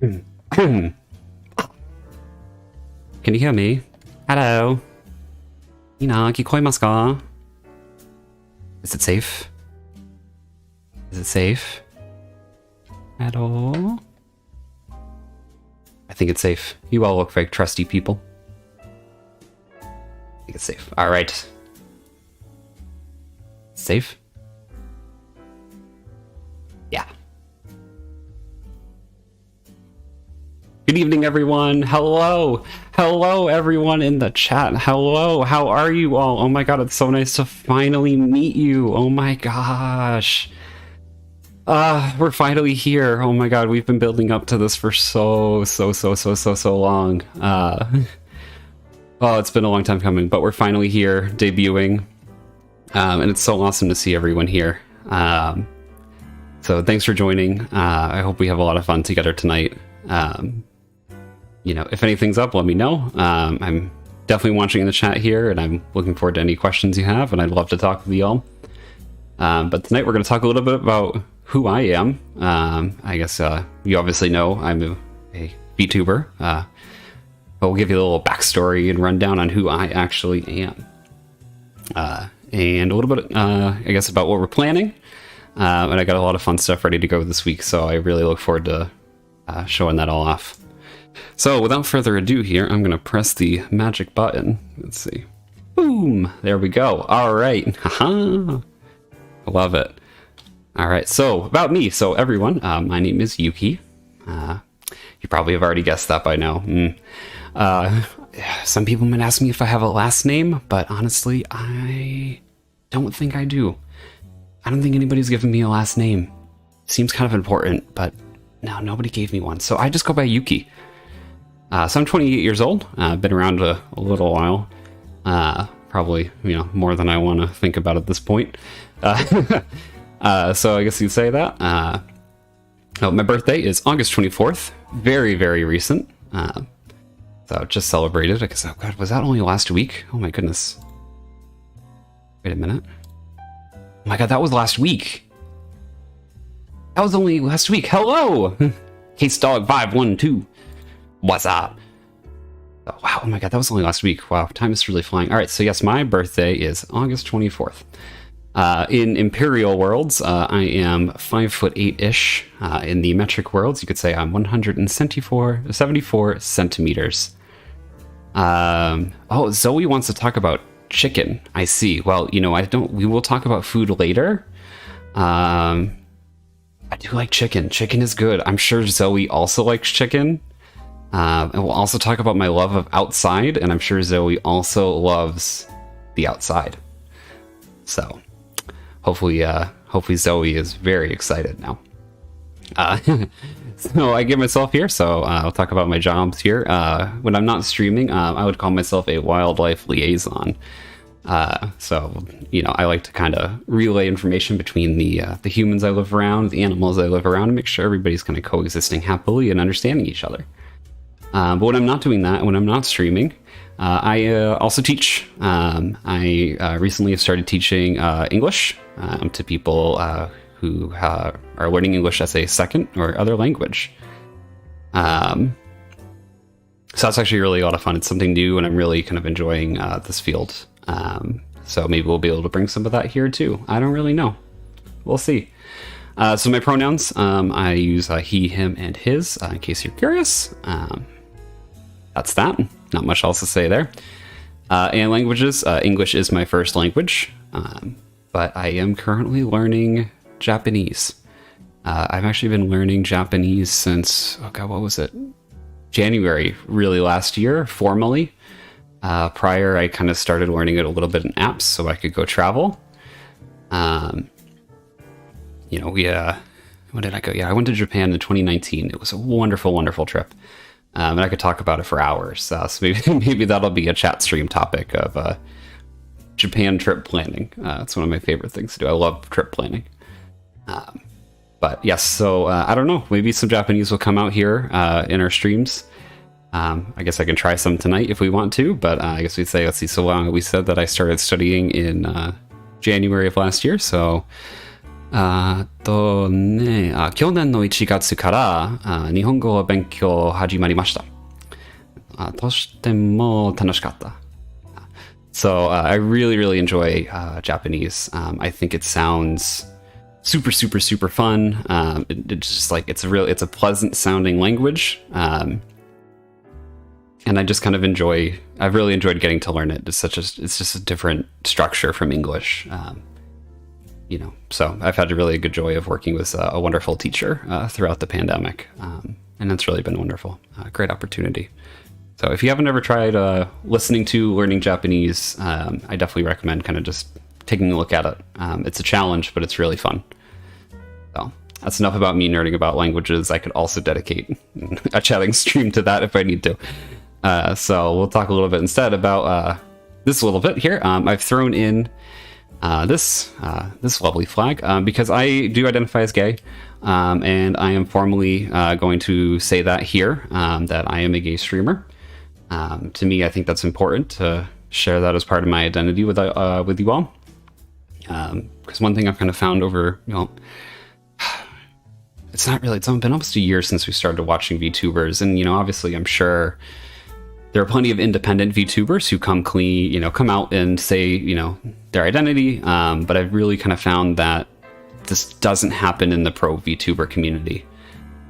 Can you hear me? Hello. Kikoimasu? Is it safe? Is it safe? Hello? I think it's safe. You all look like trusty people. I think it's safe. Alright. Safe? Yeah. Good evening, everyone. Hello. Hello, everyone in the chat. Hello. How are you all? Oh my god, it's so nice to finally meet you. Oh my gosh. We're finally here. Oh my god, we've been building up to this for so long. Oh, it's been a long time coming, but we're finally here, debuting. And it's so awesome to see everyone here. So thanks for joining. I hope we have a lot of fun together tonight. You know, if anything's up, let me know. I'm definitely watching in the chat here, and I'm looking forward to any questions you have, and I'd love to talk with you all. But tonight we're going to talk a little bit about who I am. I guess you obviously know I'm a VTuber, but we'll give you a little backstory and rundown on who I actually am. And a little bit, I guess, about what we're planning. And I got a lot of fun stuff ready to go this week, so I really look forward to showing that all off. So without further ado here, I'm going to press the magic button. Let's see. Boom! There we go. All right. Haha! I love it. All right, so about me. So everyone, my name is Yuki. You probably have already guessed that by now. Some people might ask me if I have a last name, but honestly, I don't think I do. I don't think anybody's given me a last name. Seems kind of important, but no, nobody gave me one. So I just go by Yuki. So I'm 28 years old. I've been around a little while. Probably, you know, more than I want to think about at this point. So I guess you'd say that. Oh, my birthday is August 24th. Very, very recent. So just celebrated. I guess, oh god, was that only last week? Oh my goodness. Wait a minute. Oh my god, that was last week. That was only last week. Hello! Case Dog 512. What's up? Oh, wow, oh my god, that was only last week. Wow, time is really flying. Alright, so yes, my birthday is August 24th. In Imperial worlds, I am 5'8"-ish. In the metric worlds, you could say I'm 174 centimeters. Oh, Zoe wants to talk about chicken. I see. Well, you know, we will talk about food later. I do like chicken. Chicken is good. I'm sure Zoe also likes chicken. And we'll also talk about my love of outside, and I'm sure Zoe also loves the outside. So hopefully Zoe is very excited now. So I give myself here, so I'll talk about my jobs here. When I'm not streaming, I would call myself a wildlife liaison. So, you know, I like to kind of relay information between the humans I live around, the animals I live around, and make sure everybody's kind of coexisting happily and understanding each other. But when I'm not doing that, when I'm not streaming, I also teach. I recently have started teaching English to people who are learning English as a second or other language. So that's actually really a lot of fun. It's something new, and I'm really kind of enjoying this field. So maybe we'll be able to bring some of that here too. I don't really know. We'll see. So my pronouns, I use he, him, and his, in case you're curious. That's that. Not much else to say there. And languages, English is my first language, but I am currently learning Japanese. I've actually been learning Japanese since, oh god, what was it? January, really last year, formally. Prior, I kind of started learning it a little bit in apps so I could go travel. You know, when did I go? Yeah, I went to Japan in 2019. It was a wonderful, wonderful trip. And I could talk about it for hours. So maybe that'll be a chat stream topic of Japan trip planning. It's one of my favorite things to do. I love trip planning. But yes, so I don't know. Maybe some Japanese will come out here in our streams. I guess I can try some tonight if we want to. But I guess we'd say, let's see, so long. We said that I started studying in January of last year. So 去年の1月から日本語を勉強始まりました。としても楽しかった。So I really, really enjoy Japanese. I think it sounds super, super, super fun. It's just like it's a pleasant sounding language, and I just kind of I've really enjoyed getting to learn it. It's just a different structure from English, So I've had a really good joy of working with a wonderful teacher throughout the pandemic, and it's really been wonderful. Great opportunity. So if you haven't ever tried listening to, learning Japanese, I definitely recommend kind of just taking a look at it. It's a challenge, but it's really fun. So that's enough about me nerding about languages. I could also dedicate a chatting stream to that if I need to. So we'll talk a little bit instead about this a little bit here. I've thrown in this lovely flag because I do identify as gay. And I am formally going to say that here, that I am a gay streamer. To me, I think that's important to share that as part of my identity with you all. Because one thing I've kind of found over, it's been almost a year since we started watching VTubers, and obviously I'm sure there are plenty of independent VTubers who come clean, come out and say, their identity. But I've really kind of found that this doesn't happen in the pro VTuber community.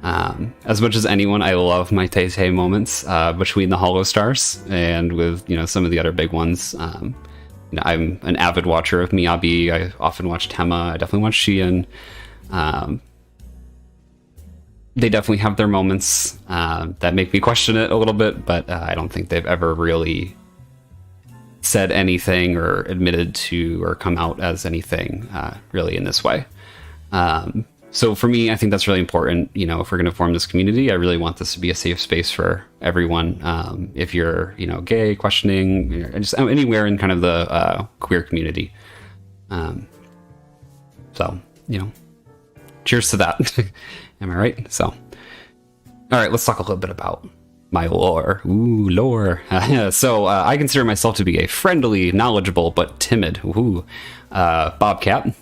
As much as anyone, I love my Tay moments between the Hollow Stars and with some of the other big ones. I'm an avid watcher of Miyabi. I often watch Tema. I definitely watch Shion. They definitely have their moments that make me question it a little bit, but I don't think they've ever really said anything or admitted to or come out as anything really in this way. So for me, I think that's really important. If we're going to form this community, I really want this to be a safe space for everyone. If you're, gay, questioning, just anywhere in kind of the queer community. So, cheers to that. Am I right? So, all right, let's talk a little bit about my lore. Ooh, lore. So I consider myself to be a friendly, knowledgeable, but timid bobcat.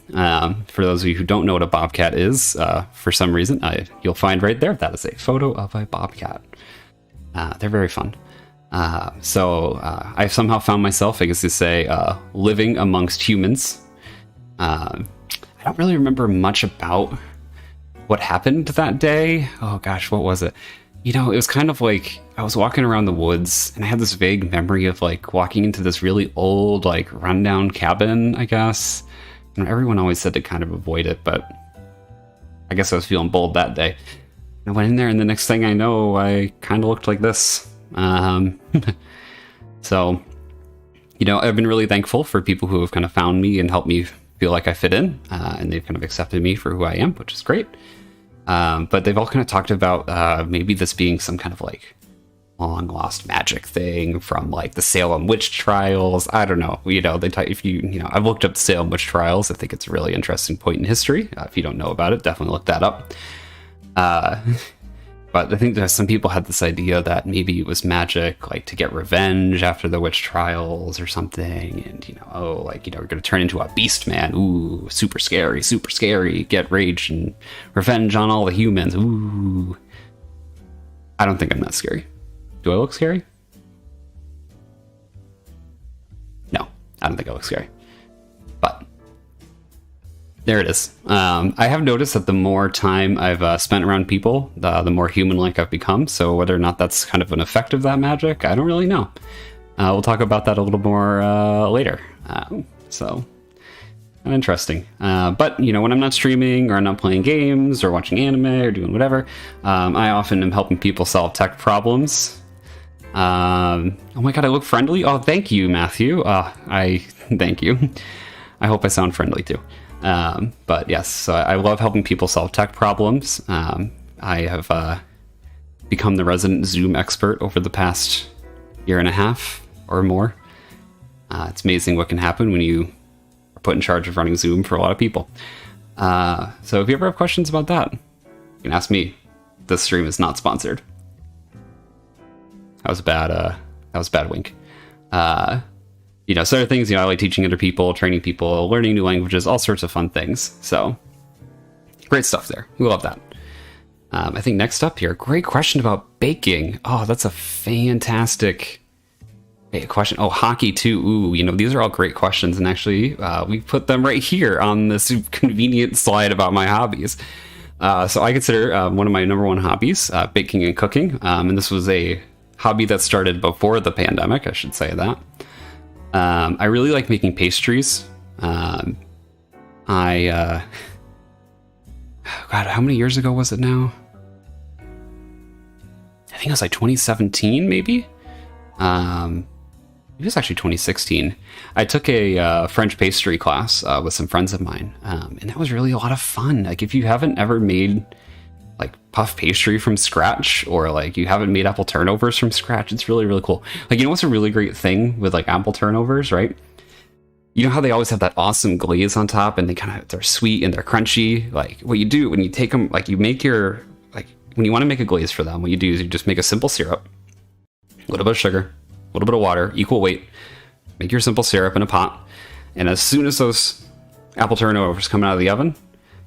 For those of you who don't know what a bobcat is, for some reason, you'll find right there, that is a photo of a bobcat. They're very fun. So I've somehow found myself, I guess you say, living amongst humans. I don't really remember much about what happened that day. Oh gosh, what was it? It was kind of like I was walking around the woods and I had this vague memory of like walking into this really old, like rundown cabin, I guess. And everyone always said to kind of avoid it, but I guess I was feeling bold that day. I went in there and the next thing I know, I kind of looked like this. So, I've been really thankful for people who have kind of found me and helped me feel like I fit in, and they've kind of accepted me for who I am, which is great. But they've all kind of talked about maybe this being some kind of like long lost magic thing from like the Salem witch trials. I don't know. I've looked up the Salem witch trials. I think it's a really interesting point in history. If you don't know about it, definitely look that up. But I think that some people had this idea that maybe it was magic, like to get revenge after the witch trials or something. And, we're going to turn into a beast man. Ooh, super scary, super scary. Get rage and revenge on all the humans. Ooh. I don't think I'm that scary. Do I look scary? No, I don't think I look scary. But there it is. I have noticed that the more time I've spent around people, the more human-like I've become. So whether or not that's kind of an effect of that magic, I don't really know. We'll talk about that a little more later. So kind of interesting. But, when I'm not streaming or I'm not playing games or watching anime or doing whatever, I often am helping people solve tech problems. Oh my god, I look friendly? Oh, thank you, Matthew. Thank you. I hope I sound friendly too. But yes, so I love helping people solve tech problems. I have become the resident Zoom expert over the past year and a half or more. It's amazing what can happen when you are put in charge of running Zoom for a lot of people. So if you ever have questions about that, you can ask me. This stream is not sponsored. That was a bad wink. So other things, I like teaching other people, training people, learning new languages, all sorts of fun things. So great stuff there. We love that. I think next up here, great question about baking. Oh, that's a fantastic question. Oh, hockey too. Ooh, you know, these are all great questions. And actually, we put them right here on this convenient slide about my hobbies. So I consider one of my number one hobbies, baking and cooking. And this was a hobby that started before the pandemic, I should say that. I really like making pastries. God, how many years ago was it now? I think it was like 2017, maybe? It was actually 2016. I took a French pastry class with some friends of mine, and that was really a lot of fun. Like, if you haven't ever made like puff pastry from scratch, or like you haven't made apple turnovers from scratch, it's really, really cool. Like, you know what's a really great thing with like apple turnovers, right? You know how they always have that awesome glaze on top, and they're sweet and they're crunchy. Like, what you do when you take them, like you make your, like when you want to make a glaze for them, what you do is you just make a simple syrup, a little bit of sugar, a little bit of water, equal weight, make your simple syrup in a pot. And as soon as those apple turnovers come out of the oven,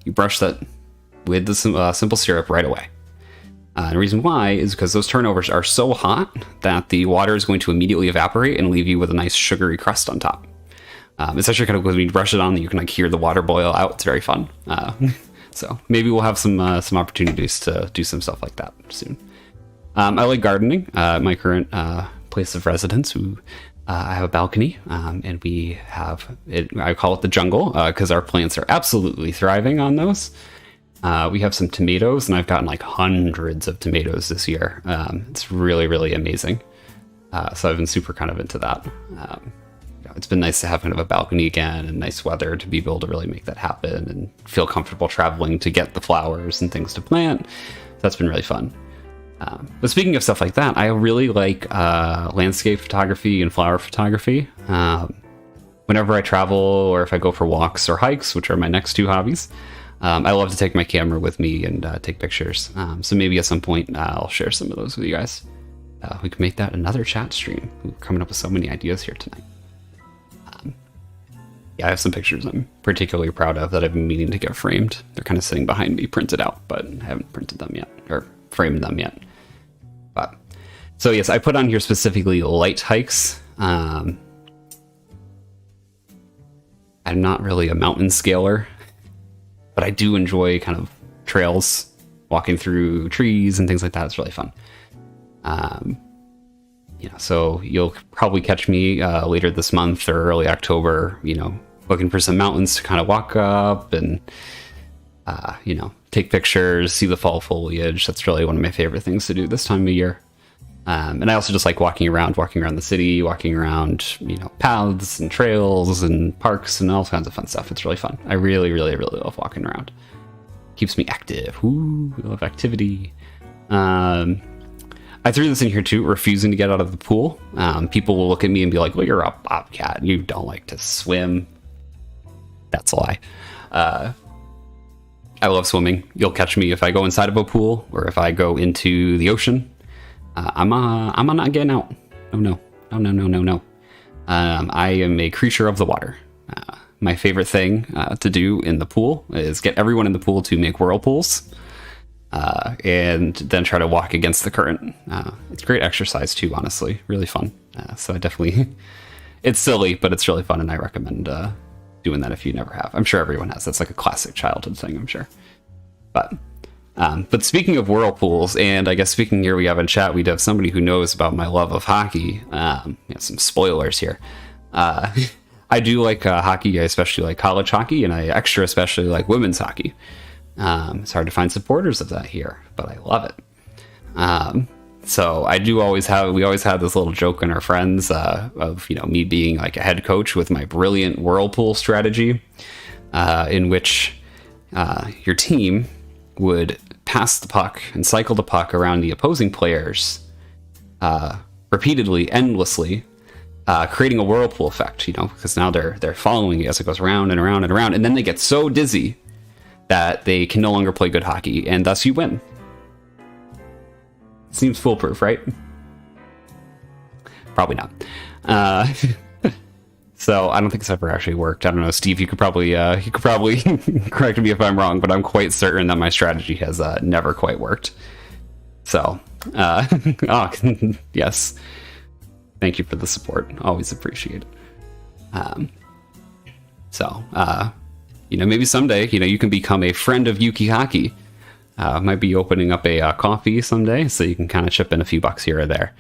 you brush that with the simple syrup right away. And the reason why is because those turnovers are so hot that the water is going to immediately evaporate and leave you with a nice sugary crust on top. It's actually kind of, when you brush it on, you can like hear the water boil out. It's very fun. So maybe we'll have some opportunities to do some stuff like that soon. I like gardening. My current place of residence, I have a balcony, and we have it. I call it the jungle because our plants are absolutely thriving on those. We have some tomatoes, and I've gotten like hundreds of tomatoes this year. It's really, really amazing. So I've been super kind of into that. It's been nice to have kind of a balcony again and nice weather to be able to really make that happen and feel comfortable traveling to get the flowers and things to plant. So that's been really fun. But speaking of stuff like that, I really like landscape photography and flower photography. Whenever I travel or if I go for walks or hikes, which are my next two hobbies, I love to take my camera with me and take pictures. So maybe at some point I'll share some of those with you guys. We can make that another chat stream. We're coming up with so many ideas here tonight. Yeah, I have some pictures I'm particularly proud of that I've been meaning to get framed. They're kind of sitting behind me printed out, but I haven't printed them yet, or framed them yet. But so yes, I put on here specifically light hikes. I'm not really a mountain scaler, but I do enjoy kind of trails, walking through trees and things like that. It's really fun. So you'll probably catch me later this month or early October, looking for some mountains to kind of walk up and, take pictures, see the fall foliage. That's really one of my favorite things to do this time of year. And I also just like walking around the city, walking around, paths and trails and parks and all kinds of fun stuff. It's really fun. I really, really, really love walking around. Keeps me active. Ooh, I love activity. I threw this in here too, refusing to get out of the pool. People will look at me and be like, well, you're a bobcat. You don't like to swim. That's a lie. I love swimming. You'll catch me if I go inside of a pool or if I go into the ocean. I'm not getting out. No. I am a creature of the water. My favorite thing to do in the pool is get everyone in the pool to make whirlpools. And then try to walk against the current. It's great exercise too, honestly. Really fun. So I definitely, it's silly, but it's really fun, and I recommend doing that if you never have. I'm sure everyone has. That's like a classic childhood thing, I'm sure. But speaking of whirlpools, and I guess speaking here, we have in chat, we have somebody who knows about my love of hockey. Some spoilers here. I do like hockey. I especially like college hockey, and I extra especially like women's hockey. It's hard to find supporters of that here, but I love it. So we always had this little joke in our friends of, me being like a head coach with my brilliant whirlpool strategy, in which your team would pass the puck and cycle the puck around the opposing players repeatedly, endlessly, creating a whirlpool effect, because now they're following you as it goes round and around and around, and then they get so dizzy that they can no longer play good hockey, and thus you win. Seems foolproof, right? Probably not. So I don't think it's ever actually worked. I don't know, Steve. You could probably correct me if I'm wrong, but I'm quite certain that my strategy has never quite worked. So, oh, yes. Thank you for the support. Always appreciate it. So, maybe someday, you can become a friend of Yuki Hockey. Might be opening up a coffee someday, so you can kind of chip in a few bucks here or there.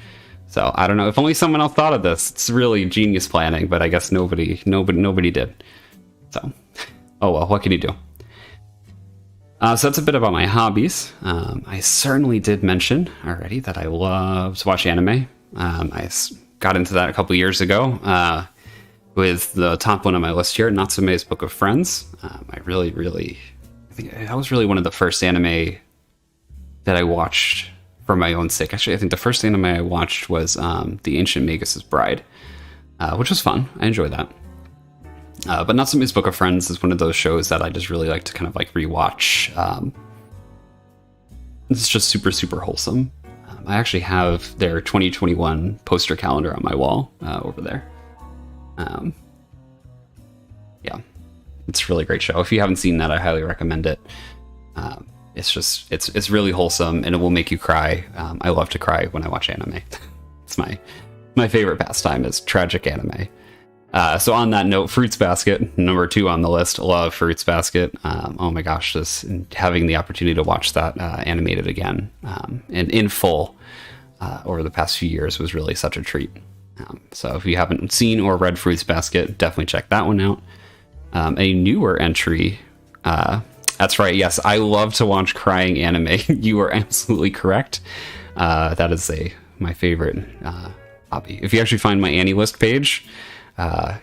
So I don't know. If only someone else thought of this. It's really genius planning, but I guess nobody did. So, oh well. What can you do? So that's a bit about my hobbies. I certainly did mention already that I love to watch anime. I got into that a couple years ago with the top one on my list here, Natsume's Book of Friends. I think that was really one of the first anime that I watched for my own sake. Actually, I think the first anime I watched was The Ancient Magus's Bride, which was fun. I enjoyed that. But Natsume's Book of Friends is one of those shows that I just really like to kind of like rewatch. It's just super, super wholesome. I actually have their 2021 poster calendar on my wall over there. Yeah, it's a really great show. If you haven't seen that, I highly recommend it. It's really wholesome, and it will make you cry. I love to cry when I watch anime. It's my favorite pastime is tragic anime. So on that note, Fruits Basket, number 2 on the list. Love Fruits Basket. Oh my gosh, just having the opportunity to watch that animated again and in full over the past few years was really such a treat. So if you haven't seen or read Fruits Basket, definitely check that one out. A newer entry. That's right. Yes, I love to watch crying anime. You are absolutely correct. That is my favorite hobby. If you actually find my Annie list page,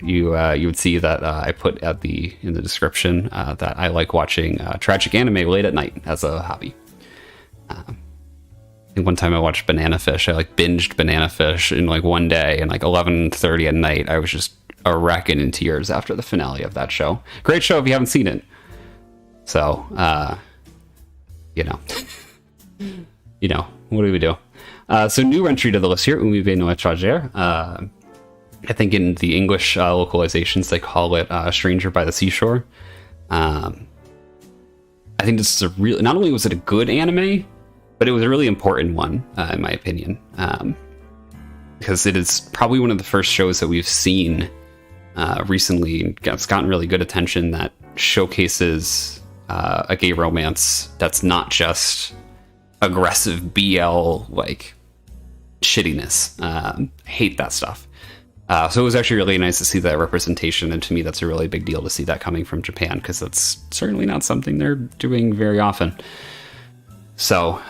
you would see that I put in the description that I like watching tragic anime late at night as a hobby. I think one time I watched Banana Fish. I binged Banana Fish in one day, and 11:30 at night I was just a wreck and in tears after the finale of that show. Great show if you haven't seen it. So, what do we do? So new entry to the list here, Umibe no Étrangère. I think in the English localizations, they call it Stranger by the Seashore. I think this is not only was it a good anime, but it was a really important one, in my opinion. Because it is probably one of the first shows that we've seen recently. It's gotten really good attention that showcases a gay romance that's not just aggressive BL shittiness. I hate that stuff. So it was actually really nice to see that representation, and to me that's a really big deal to see that coming from Japan, because that's certainly not something they're doing very often. So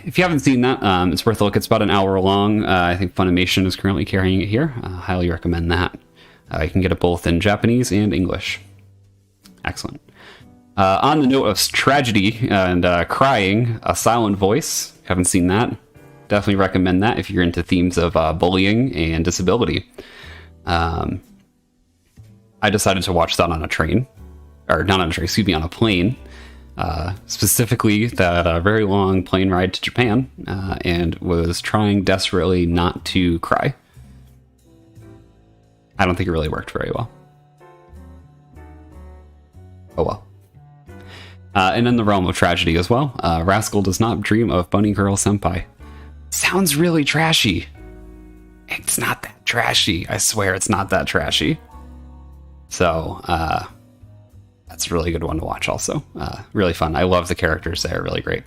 if you haven't seen that, it's worth a look. It's about an hour long. I think Funimation is currently carrying it here. Highly recommend that. You can get it both in Japanese and English. Excellent. On the note of tragedy and crying, A Silent Voice. Haven't seen that. Definitely recommend that if you're into themes of bullying and disability. I decided to watch that on a train. Or not on a train, excuse me, on a plane. Specifically that very long plane ride to Japan. And was trying desperately not to cry. I don't think it really worked very well. Oh well. And in the realm of tragedy as well, Rascal Does Not Dream of Bunny Girl Senpai. Sounds really trashy. It's not that trashy. I swear it's not that trashy. So, that's a really good one to watch also. Really fun. I love the characters. They're really great.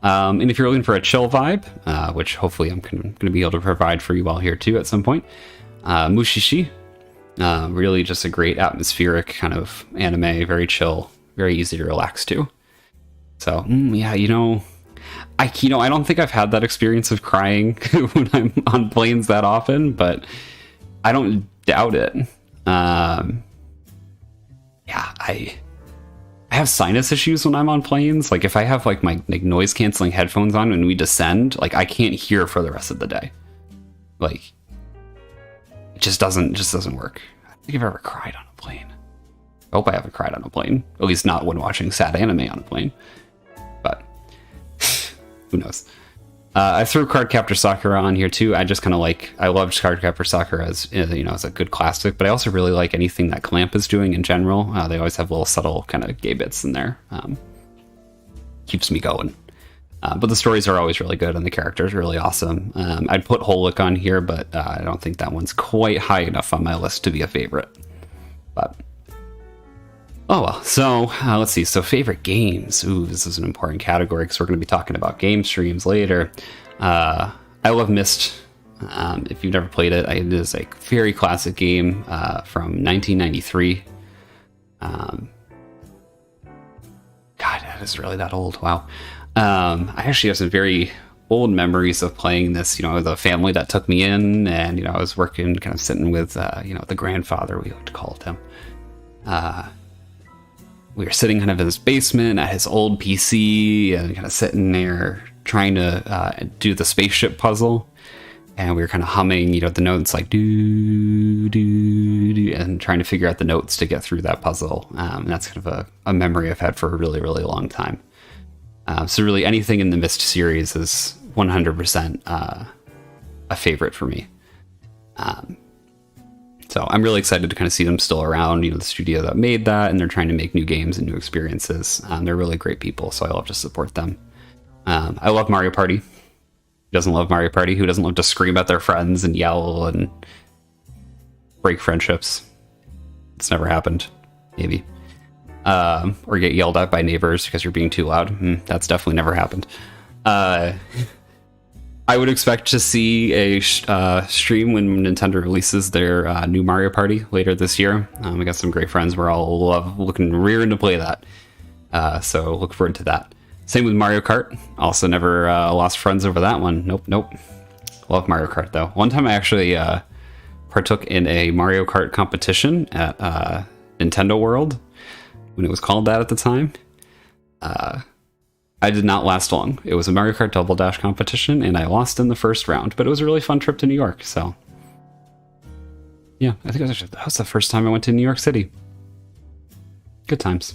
And if you're looking for a chill vibe, which hopefully I'm going to be able to provide for you all here too at some point, Mushishi. Really just a great atmospheric kind of anime. Very chill. Very easy to relax to. So, yeah, I don't think I've had that experience of crying when I'm on planes that often, but I don't doubt it. Yeah, I have sinus issues when I'm on planes. If I have my noise canceling headphones on when we descend, I can't hear for the rest of the day. It just doesn't work. I don't think I've ever cried on a plane. I hope I haven't cried on a plane. At least not when watching sad anime on a plane. But who knows? I threw Cardcaptor Sakura on here too. I just kind of I loved Cardcaptor Sakura as as a good classic, but I also really like anything that Clamp is doing in general. They always have little subtle kind of gay bits in there. Keeps me going. But the stories are always really good and the characters are really awesome. I'd put Holic on here, but I don't think that one's quite high enough on my list to be a favorite. But oh well, so let's see. So favorite games. Ooh, this is an important category because we're going to be talking about game streams later. I love Myst. If you've never played it, it is a very classic game from 1993. God, that is really that old. Wow. I actually have some very old memories of playing this, the family that took me in, and, I was working, kind of sitting with, the grandfather, we like to call him. We were sitting kind of in his basement at his old PC and kind of sitting there trying to do the spaceship puzzle. And we were kind of humming, the notes like do, do, do, and trying to figure out the notes to get through that puzzle. And that's kind of a memory I've had for a really, really long time. So really anything in the Myst series is 100% a favorite for me. So I'm really excited to kind of see them still around, the studio that made that, and they're trying to make new games and new experiences. They're really great people, so I love to support them. I love Mario Party. Who doesn't love Mario Party? Who doesn't love to scream at their friends and yell and break friendships? It's never happened. Maybe. Or get yelled at by neighbors because you're being too loud. That's definitely never happened. I would expect to see a stream when Nintendo releases their new Mario Party later this year. We got some great friends. We're all rearing to play that. So look forward to that. Same with Mario Kart. Also never lost friends over that one. Nope. Love Mario Kart, though. One time I actually partook in a Mario Kart competition at Nintendo World, when it was called that at the time. I did not last long. It was a Mario Kart Double Dash competition, and I lost in the first round, but it was a really fun trip to New York, so... Yeah, I think that was the first time I went to New York City. Good times.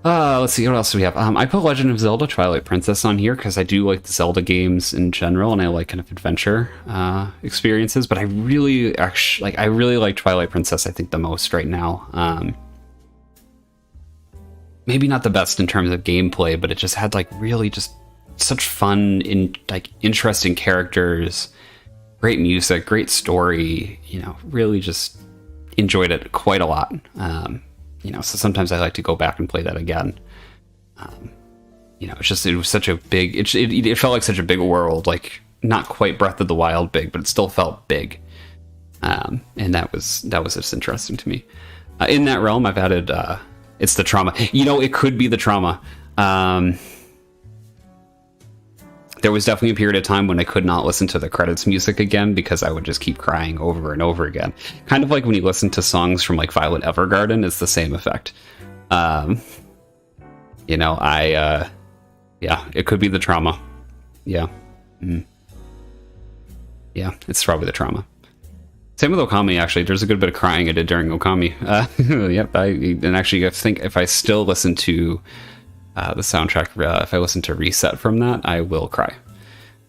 Let's see, what else do we have? I put Legend of Zelda Twilight Princess on here, because I do like the Zelda games in general, and I like kind of adventure experiences, but I really like Twilight Princess, I think, the most right now. Maybe not the best in terms of gameplay, but it just had really just such fun, interesting characters, great music, great story. Really just enjoyed it quite a lot. So sometimes I like to go back and play that again. It was such a big. It felt like such a big world, not quite Breath of the Wild big, but it still felt big. And that was just interesting to me. In that realm, I've added. It's the trauma. It could be the trauma. There was definitely a period of time when I could not listen to the credits music again because I would just keep crying over and over again. Kind of like when you listen to songs from Violet Evergarden, it's the same effect. It could be the trauma. Yeah. Yeah, it's probably the trauma. Same with Okami, actually. There's a good bit of crying I did during Okami. Yep, I think if I still listen to the soundtrack, if I listen to Reset from that, I will cry.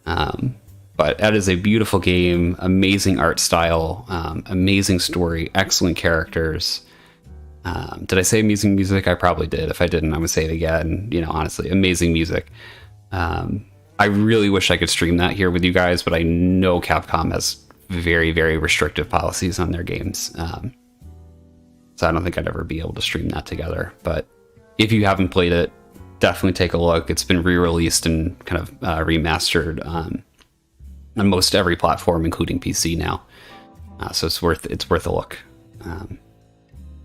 But that is a beautiful game, amazing art style, amazing story, excellent characters. Did I say amazing music? I probably did. If I didn't, I'm going to say it again. Honestly, amazing music. I really wish I could stream that here with you guys, but I know Capcom has very, very restrictive policies on their games. So I don't think I'd ever be able to stream that together. But if you haven't played it, definitely take a look. It's been re-released and kind of remastered on most every platform, including PC now. So it's worth a look.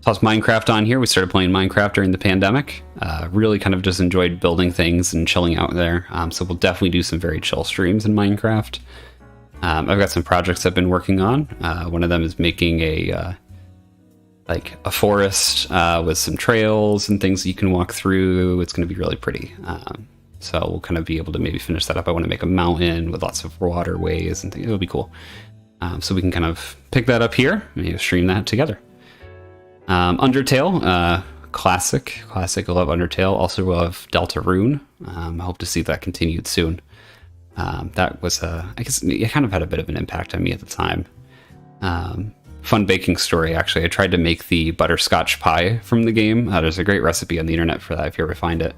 Toss Minecraft on here. We started playing Minecraft during the pandemic. Really kind of just enjoyed building things and chilling out there. So we'll definitely do some very chill streams in Minecraft. I've got some projects I've been working on. One of them is making a forest with some trails and things that you can walk through. It's going to be really pretty. So we'll kind of be able to maybe finish that up. I want to make a mountain with lots of waterways and things. It'll be cool. So we can kind of pick that up here and maybe stream that together. Undertale, classic. I love Undertale. Also love Deltarune. I hope to see that continued soon. That was, I guess it kind of had a bit of an impact on me at the time. Fun baking story, actually. I tried to make the butterscotch pie from the game. There's a great recipe on the internet for that if you ever find it.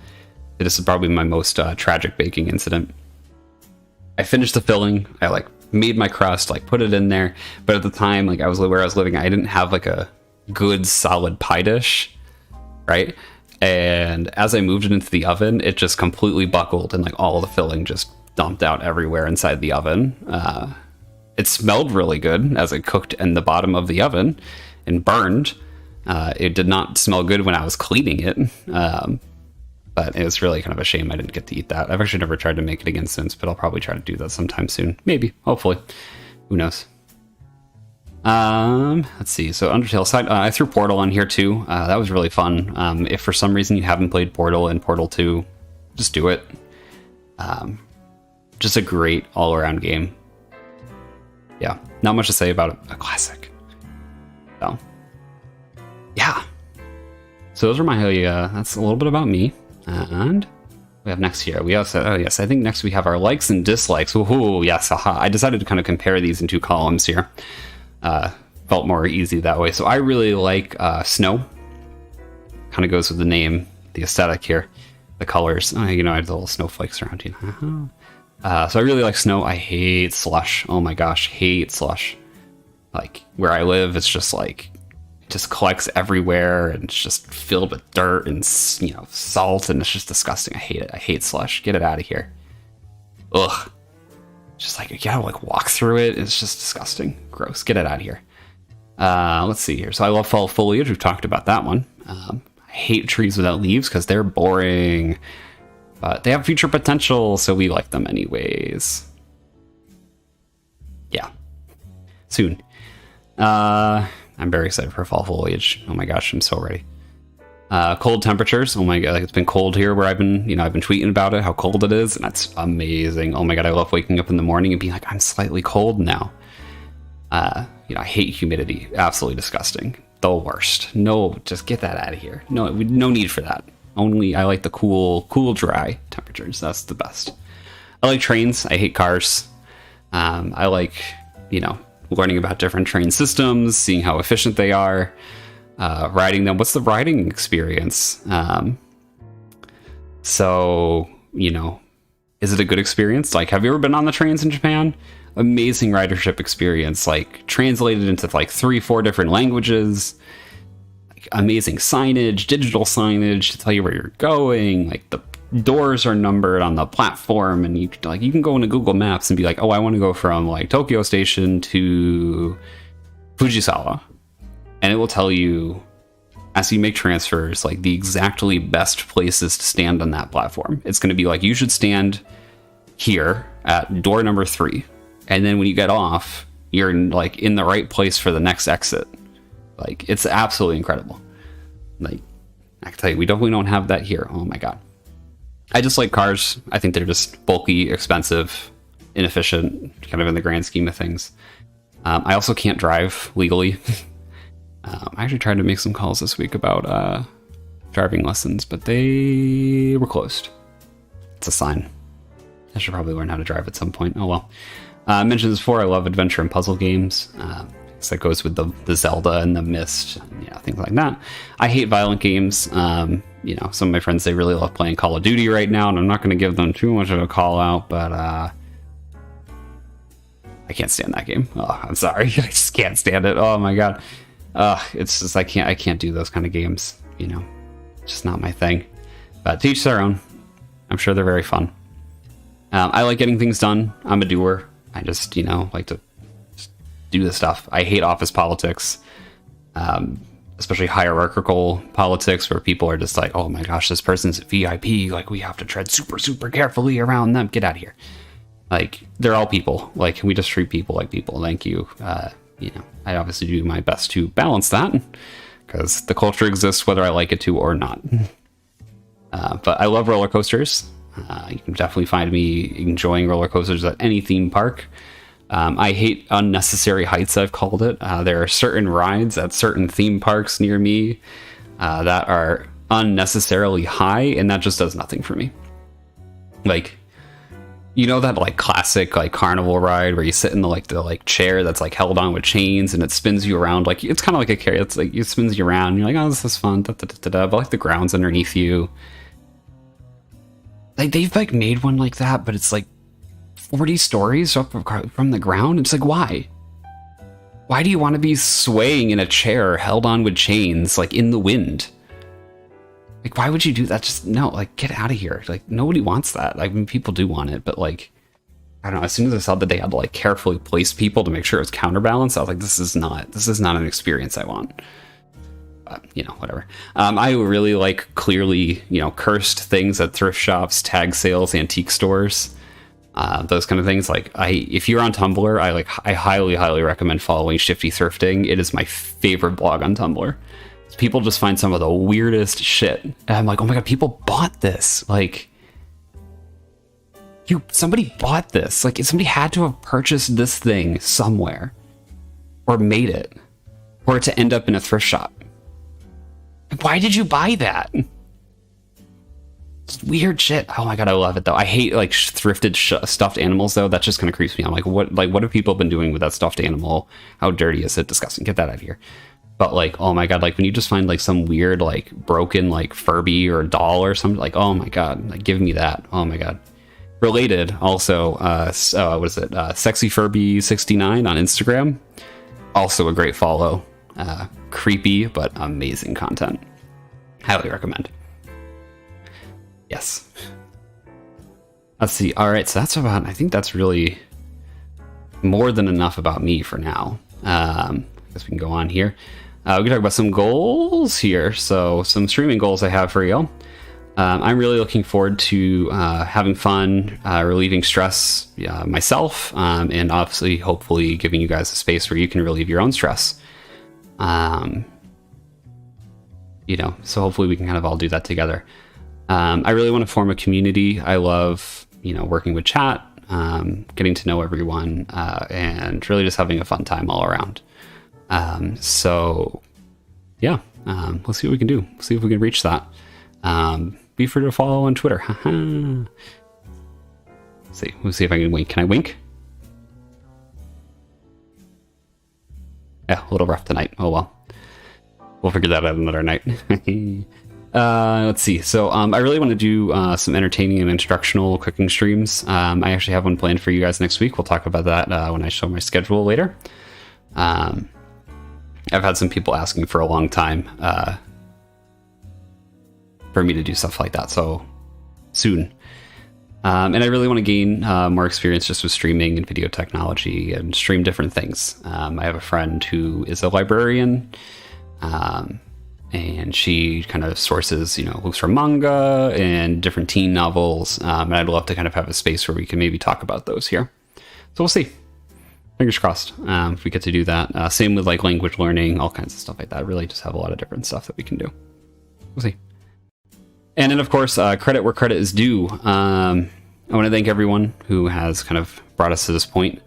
This is probably my most tragic baking incident. I finished the filling. I like made my crust, like put it in there. But at the time, like where I was living, I didn't have like a good solid pie dish, right? And as I moved it into the oven, it just completely buckled and like all of the filling just dumped out everywhere inside the oven. It smelled really good as it cooked in the bottom of the oven and burned. It did not smell good when I was cleaning it. But it was really kind of a shame I didn't get to eat that. I've actually never tried to make it again since, but I'll probably try to do that sometime soon. Maybe, hopefully. Who knows? Let's see. So Undertale side, I threw Portal on here too. That was really fun. If for some reason you haven't played Portal and Portal 2, just do it. Just a great all-around game. Yeah, not much to say about it. A classic. So, yeah. So those are my, that's a little bit about me. And we have next here. We also, oh yes, I think next we have our likes and dislikes. Ooh, yes, aha. I decided to kind of compare these in two columns here. Felt more easy that way. So I really like snow. Kind of goes with the name, the aesthetic here, the colors. I have the little snowflakes around you. So I really like snow. I hate slush. Oh my gosh, hate slush. Like where I live, it's just like it just collects everywhere and it's just filled with dirt and salt, and it's just disgusting. I hate it. I hate slush. Get it out of here. Ugh. Just like you gotta like walk through it. It's just disgusting. Gross. Get it out of here. Let's see here. So I love fall foliage. We've talked about that one. I hate trees without leaves because they're boring. But they have future potential, so we like them anyways. Yeah. Soon. I'm very excited for fall foliage. Oh my gosh, I'm so ready. Cold temperatures. Oh my god, like it's been cold here where I've been tweeting about it, how cold it is, and that's amazing. Oh my god, I love waking up in the morning and being like, I'm slightly cold now. I hate humidity. Absolutely disgusting. The worst. No, just get that out of here. No need for that. Only I like the cool, dry temperatures. That's the best. I like trains. I hate cars. I like, learning about different train systems, seeing how efficient they are, riding them. What's the riding experience? So, is it a good experience? Like, have you ever been on the trains in Japan? Amazing ridership experience, like translated into like 3-4 different languages. Amazing signage, digital signage to tell you where you're going. Like the doors are numbered on the platform, and you can go into Google Maps and be like, oh, I want to go from like Tokyo Station to Fujisawa, and it will tell you as you make transfers like the exactly best places to stand on that platform. It's going to be like, you should stand here at door number 3, and then when you get off, you're like in the right place for the next exit. Like, it's absolutely incredible. Like, I can tell you, we don't have that here. Oh my god. I just like cars. I think they're just bulky, expensive, inefficient, kind of in the grand scheme of things. I also can't drive legally. I actually tried to make some calls this week about driving lessons, but they were closed. It's a sign. I should probably learn how to drive at some point. Oh well. I mentioned this before, I love adventure and puzzle games. That goes with the Zelda and the Mist, things like that. I hate violent games. Some of my friends, they really love playing Call of Duty right now, and I'm not going to give them too much of a call out, but I can't stand that game. Oh, I'm sorry. I just can't stand it. Oh my god. It's just I can't do those kind of games. Just not my thing. But to each their own. I'm sure they're very fun. I like getting things done. I'm a doer. I just like to do this stuff. I hate office politics, especially hierarchical politics where people are just like, oh my gosh, this person's a VIP, like we have to tread super carefully around them. Get out of here. Like, they're all people. Like, can we just treat people like people? Thank you. I obviously do my best to balance that because the culture exists whether I like it to or not. But I love roller coasters. You can definitely find me enjoying roller coasters at any theme park. I hate unnecessary heights, I've called it. There are certain rides at certain theme parks near me that are unnecessarily high, and that just does nothing for me. Like, You know that like classic like carnival ride where you sit in the chair that's like held on with chains and it spins you around, like it's kind of like a carry. It's like it spins you around. And you're like, oh, this is fun. Da, da, da, da, da. But like the ground's underneath you. Like they've like made one like that, but it's like 40 stories up from the ground. It's like, why? Why do you want to be swaying in a chair held on with chains like in the wind? Like, why would you do that? Just no, like, get out of here. Like, nobody wants that. I mean, people do want it, but like, I don't know. As soon as I saw that they had to like carefully place people to make sure it was counterbalanced, I was like, this is not an experience I want. But, you know, whatever. I really like clearly, you know, cursed things at thrift shops, tag sales, antique stores, those kind of things. Like, if you're on Tumblr, I highly recommend following Shifty Thrifting. It is my favorite blog on Tumblr. People just find some of the weirdest shit. And I'm like, oh my god, people bought this. Like, somebody bought this. Like, somebody had to have purchased this thing somewhere. Or made it. For it to end up in a thrift shop. Why did you buy that? It's weird shit. Oh my god, I love it though. I hate like thrifted stuffed animals though. That just kind of creeps me out. What have people been doing with that stuffed animal? How dirty is it? Disgusting. Get that out of here. But like, oh my god, like when you just find like some weird like broken like Furby or doll or something, like, oh my god, like give me that. Oh my god. Related also, what is it? Sexy Furby 69 on Instagram. Also a great follow. Creepy but amazing content. Highly recommend. Yes. Let's see. All right, so that's about. I think that's really more than enough about me for now. I guess we can go on here. We can talk about some goals here. So some streaming goals I have for y'all. I'm really looking forward to having fun, relieving stress myself, and obviously, hopefully, giving you guys a space where you can relieve your own stress. You know, so hopefully we can kind of all do that together. I really want to form a community. I love, you know, working with chat, getting to know everyone, and really just having a fun time all around. So yeah, let's see what we can do. See if we can reach that. Be free to follow on Twitter. We'll see if I can wink. Can I wink? Yeah, a little rough tonight. Oh well. We'll figure that out another night. Let's see. So I really want to do some entertaining and instructional cooking streams. I actually have one planned for you guys next week. We'll talk about that when I show my schedule later. I've had some people asking for a long time for me to do stuff like that. So soon. And I really want to gain more experience just with streaming and video technology and stream different things. I have a friend who is a librarian, and she kind of sources, you know, looks for manga and different teen novels. And I'd love to kind of have a space where we can maybe talk about those here. So we'll see. Fingers crossed if we get to do that. Same with like language learning, all kinds of stuff like that. Really just have a lot of different stuff that we can do. We'll see. And then, of course, credit where credit is due. I want to thank everyone who has kind of brought us to this point.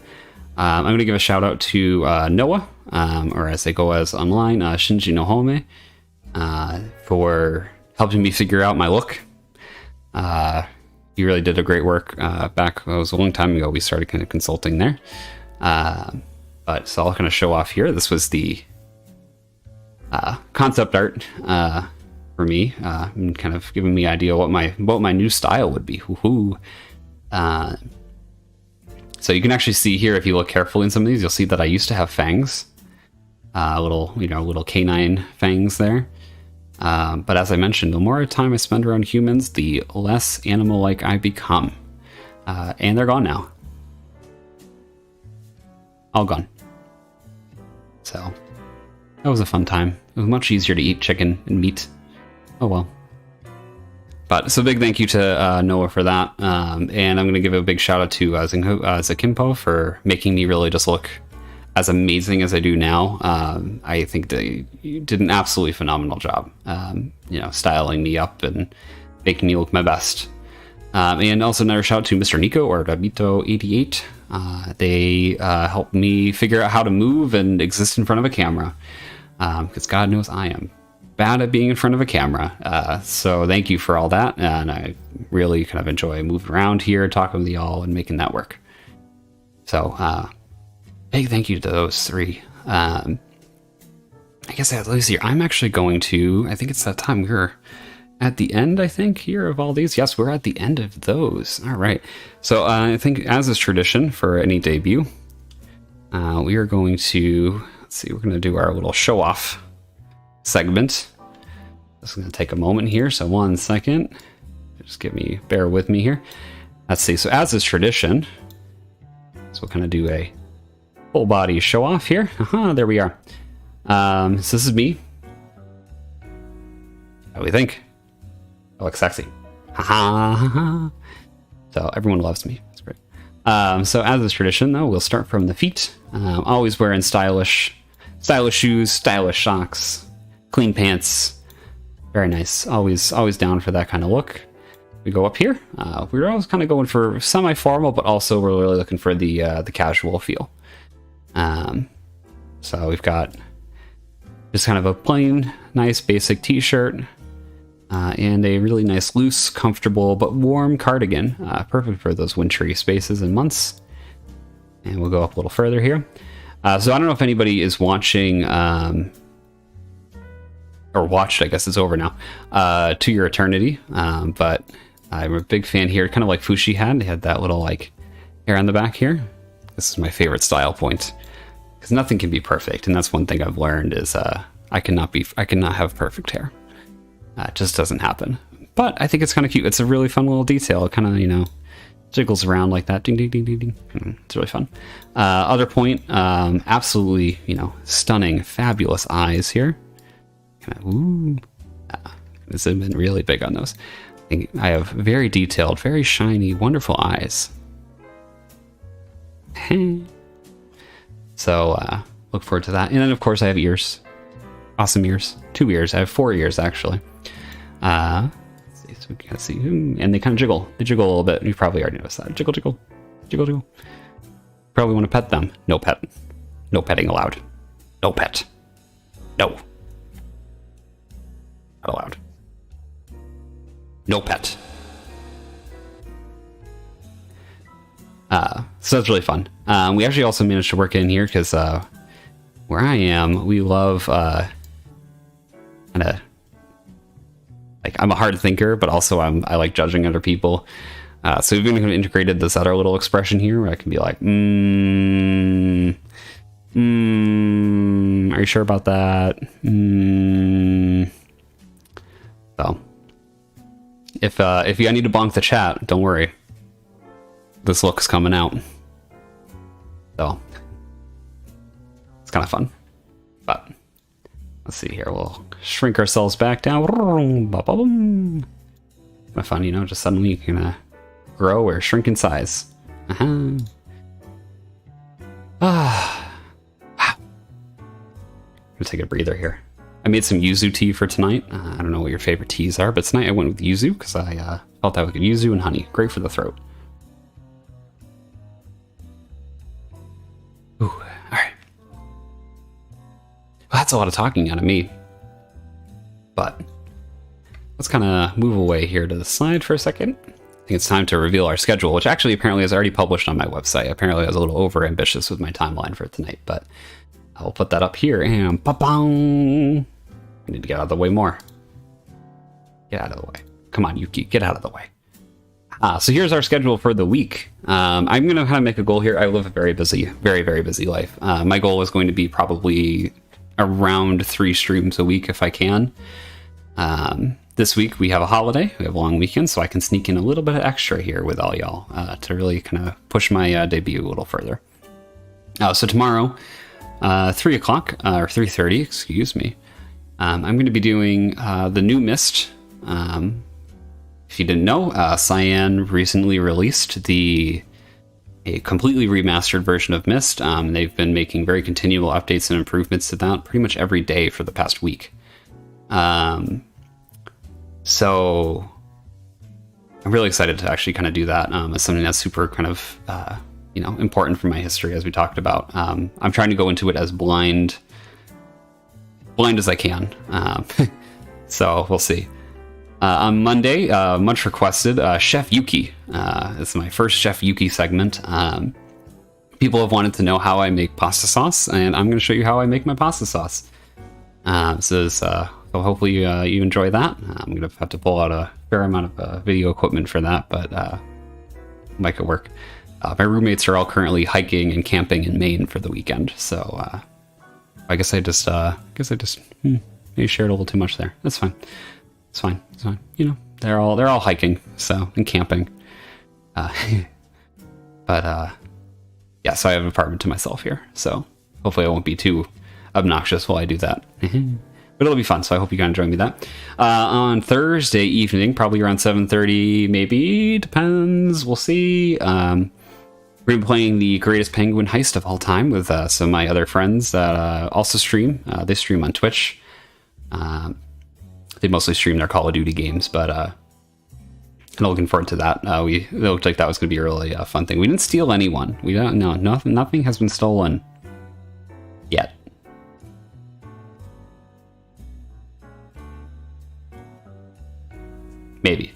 I'm going to give a shout out to Noah, or as they go as online, Shinji Nohome, for helping me figure out my look. He really did a great work back. It was a long time ago we started kind of consulting there. But so I'll kind of show off here. This was the concept art for me, and kind of giving me idea what my new style would be. So you can actually see here, if you look carefully in some of these, you'll see that I used to have fangs, little canine fangs there. But as I mentioned, the more time I spend around humans, the less animal-like I become. And they're gone now. All gone. So that was a fun time. It was much easier to eat chicken and meat. Oh well. But so big thank you to Noah for that. And I'm going to give a big shout out to Zakimpo for making me really just look as amazing as I do now. I think they did an absolutely phenomenal job, styling me up and making me look my best. And also another shout out to Mr. Nico or Rabito88. They helped me figure out how to move and exist in front of a camera. Because God knows I am bad at being in front of a camera. So thank you for all that. And I really kind of enjoy moving around here, talking with y'all and making that work. So big thank you to those three. I guess at least here, I'm actually going to, I think it's that time we're at the end, I think, here of all these. Yes, we're at the end of those. All right. So I think as is tradition for any debut, we are going to, let's see, we're going to do our little show off segment. This is going to take a moment here. So 1 second, just bear with me here. Let's see. So as is tradition, so we'll kind of do a full body show off here. There we are. So this is me. How do we think? I look sexy. So everyone loves me. That's great. So as is tradition, though, we'll start from the feet. Always wearing stylish shoes, stylish socks, clean pants. Very nice. Always down for that kind of look. We go up here. We're always kind of going for semi-formal, but also we're really looking for the casual feel. So we've got just kind of a plain, nice, basic t-shirt, and a really nice, loose, comfortable, but warm cardigan. Perfect for those wintry spaces and months. And we'll go up a little further here. So I don't know if anybody is watching, or watched, I guess it's over now, To Your Eternity. But I'm a big fan here, kind of like Fushi had. They had that little, like, hair on the back here. This is my favorite style point. Because nothing can be perfect, and that's one thing I've learned is I cannot have perfect hair. It just doesn't happen. But I think it's kind of cute. It's a really fun little detail. It kind of, jiggles around like that. Ding, ding, ding, ding, ding. It's really fun. Other point, absolutely, stunning, fabulous eyes here. Kind of, ooh. This has been really big on those. I have very detailed, very shiny, wonderful eyes. So look forward to that. And then, of course, I have ears. Awesome ears. 2 ears. I have 4 ears, actually. Let's see. So we can see. And they kind of jiggle. They jiggle a little bit. You probably already noticed that. Jiggle, jiggle. Jiggle, jiggle. Probably want to pet them. No pet. No petting allowed. No pet. No. Not allowed. No pet. So that's really fun. We actually also managed to work in here because where I am, we love kind of like, I'm a hard thinker, but also I like judging other people. So we've even integrated this other little expression here where I can be like, are you sure about that? So if you need to bonk the chat, don't worry. This look's coming out. So it's kind of fun. But let's see here. We'll shrink ourselves back down. Kind of fun, just suddenly you can grow or shrink in size. Wow. I'm gonna take a breather here. I made some yuzu tea for tonight. I don't know what your favorite teas are, but tonight I went with yuzu because I felt that we could yuzu and honey. Great for the throat. Ooh, all right. Well, that's a lot of talking out of me. But let's kind of move away here to the side for a second. I think it's time to reveal our schedule, which actually apparently is already published on my website. Apparently I was a little over ambitious with my timeline for tonight, but I'll put that up here and ba-bong. I need to get out of the way more. Get out of the way. Come on, Yuki, get out of the way. So here's our schedule for the week. I'm going to kind of make a goal here. I live a very busy, very, very busy life. My goal is going to be probably around 3 streams a week if I can. This week we have a holiday. We have a long weekend, so I can sneak in a little bit of extra here with all y'all to really kind of push my debut a little further. So tomorrow, 3 o'clock, or 3:30, excuse me, I'm going to be doing the new Myst. If you didn't know, Cyan recently released a completely remastered version of Myst. They've been making very continual updates and improvements to that pretty much every day for the past week. So I'm really excited to actually kind of do that as something that's super kind of, important for my history, as we talked about. I'm trying to go into it as blind as I can. So we'll see. On Monday, much requested, Chef Yuki. It's my first Chef Yuki segment. People have wanted to know how I make pasta sauce, and I'm going to show you how I make my pasta sauce. So hopefully you enjoy that. I'm going to have to pull out a fair amount of video equipment for that, but make it work. My roommates are all currently hiking and camping in Maine for the weekend, so I guess I just maybe shared a little too much there. That's fine. It's fine. It's fine. You know, they're all hiking, so, and camping. But yeah, so I have an apartment to myself here, so hopefully I won't be too obnoxious while I do that. But it'll be fun, so I hope you can join me that. On Thursday evening, probably around 7:30, maybe, depends, we'll see. We're going to be playing the greatest penguin heist of all time with some of my other friends that also stream. They stream on Twitch. They mostly stream their Call of Duty games, but I'm looking forward to that. It looked like that was going to be a really fun thing. We didn't steal anyone. We don't know. Nothing has been stolen yet. Maybe.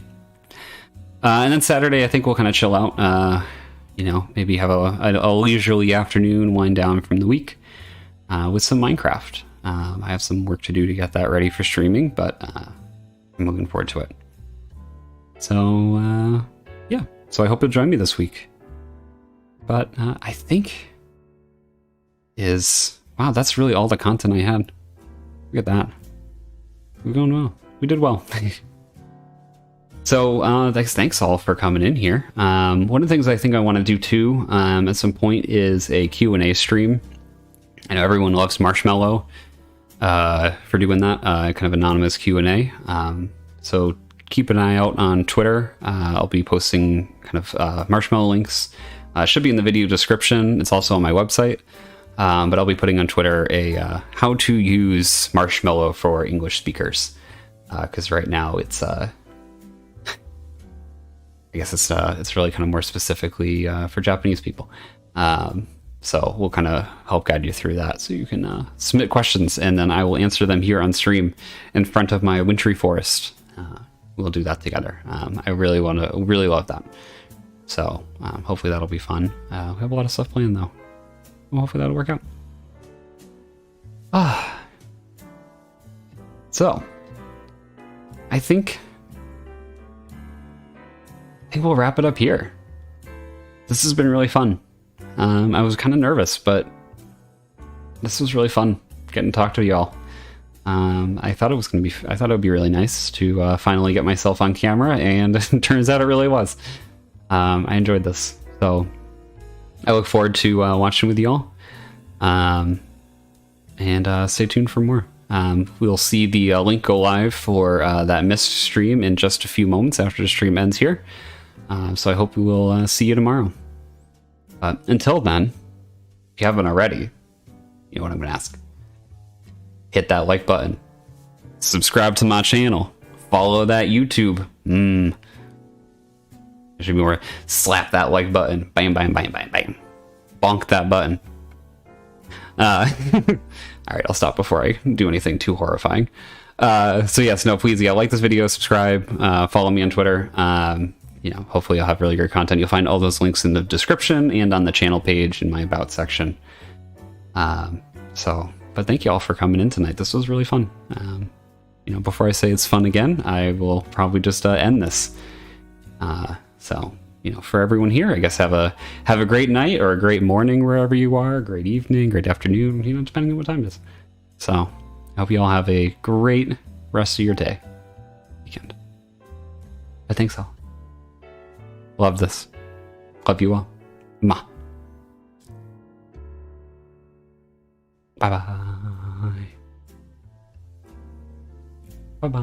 And then Saturday, I think we'll kind of chill out. You know, maybe have a leisurely afternoon, wind down from the week with some Minecraft. I have some work to do to get that ready for streaming, but I'm looking forward to it. So, yeah. So I hope you'll join me this week. But I think wow, that's really all the content I had. Look at that. We're going well. We did well. So thanks all for coming in here. One of the things I think I want to do too at some point is a Q&A stream. I know everyone loves Marshmallow for doing that, kind of anonymous Q&A. So keep an eye out on Twitter. I'll be posting kind of Marshmallow links. Should be in the video description. It's also on my website. But I'll be putting on Twitter a how to use Marshmallow for English speakers. Because right now it's... I guess it's really kind of more specifically for Japanese people. So we'll kind of help guide you through that. So you can submit questions, and then I will answer them here on stream in front of my wintry forest. We'll do that together. I really love that. So hopefully that'll be fun. We have a lot of stuff planned though. Well, hopefully that'll work out. So I think we'll wrap it up here. This has been really fun. I was kind of nervous, but this was really fun getting to talk to y'all. I thought it would be really nice to finally get myself on camera, and it turns out it really was. I enjoyed this, so I look forward to watching with y'all. And stay tuned for more. We'll see the link go live for that missed stream in just a few moments after the stream ends here. So I hope we will see you tomorrow. But until then, if you haven't already, you know what I'm going to ask. Hit that like button. Subscribe to my channel. Follow that YouTube. There should be more. Slap that like button. Bam, bam, bam, bam, bam. Bonk that button. All right, I'll stop before I do anything too horrifying. So yes, no, please, yeah, like this video, subscribe, follow me on Twitter. You know, hopefully I'll have really great content. You'll find all those links in the description and on the channel page in my About section. But thank you all for coming in tonight. This was really fun. You know, before I say it's fun again, I will probably just end this. So, you know, for everyone here, I guess have a great night or a great morning wherever you are, great evening, great afternoon, you know, depending on what time it is. So, I hope you all have a great rest of your day, weekend. I think so. Love this. Love you all. Ma. Bye-bye. Bye-bye.